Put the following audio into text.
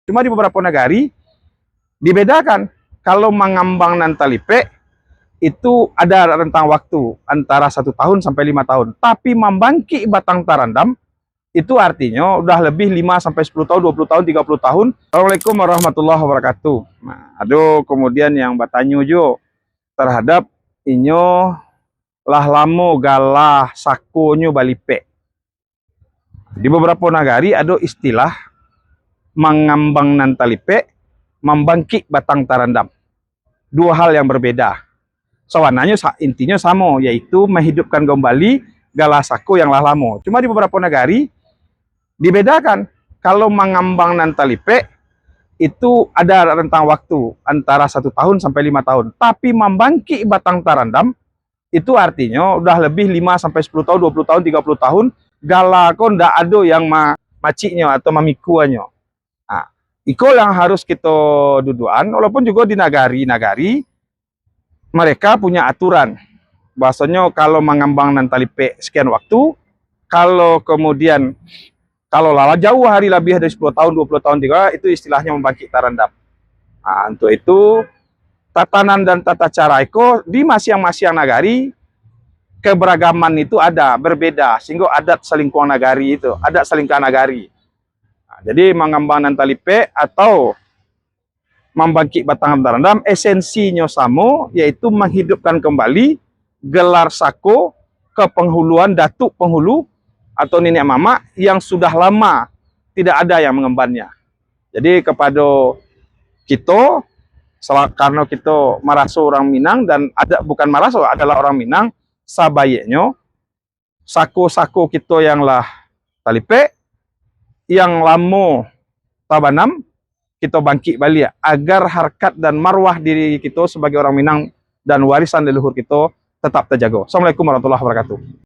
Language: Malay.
Cuma di beberapa negari dibedakan. Kalau mengambang nan talipe itu ada rentang waktu antara 1 tahun sampai 5 tahun. Tapi membangkit batang tarandam itu artinya udah lebih 5 sampai 10 tahun, 20 tahun, 30 tahun. Assalamualaikum warahmatullahi wabarakatuh. Nah, aduh kemudian yang bertanya jo terhadap inyo lah lamo galah sakonyo balipe. Di beberapa negari ada istilah mengambang nan talipe, membangkit batang tarandam. Dua hal yang berbeda. Sawananya intinya sama, yaitu menghidupkan kembali galah sako yang lah lamo. Cuma di beberapa negari dibedakan. Kalau mengambang nan talipe itu ada rentang waktu antara 1 tahun sampai 5 tahun. Tapi membangkit batang tarandam itu artinya udah lebih 5 sampai 10 tahun, 20 tahun, 30 tahun galah kok ndak ada yang maciknya atau mamikuannya. Nah, iko yang harus kita duduan, walaupun juga di nagari-nagari mereka punya aturan. Bahasanya kalau mengambang nan talipe sekian waktu, kalau kemudian kalau lala jauh hari lebih dari 10 tahun, 20 tahun juga, itu istilahnya membangkit tarandam. Nah, untuk itu tatanan dan tata cara iko di masing-masing nagari keberagaman itu ada, berbeda, sehingga adat selingkuh nagari itu, adat selingkah nagari. Nah, jadi mengambang nan talipe atau membangkit batang tarandam esensinya sama, yaitu menghidupkan kembali gelar sako ke penghuluan datuk penghulu atau nenek mama yang sudah lama tidak ada yang mengembannya. Jadi kepada kita, karena kita merasa orang Minang dan ada bukan merasa adalah orang Minang, sabayeknya sako-sako kita yang lah talipe yang lama tabanam kita bangkit balik agar harkat dan marwah diri kita sebagai orang Minang dan warisan leluhur kita tetap terjaga. Assalamualaikum warahmatullahi wabarakatuh.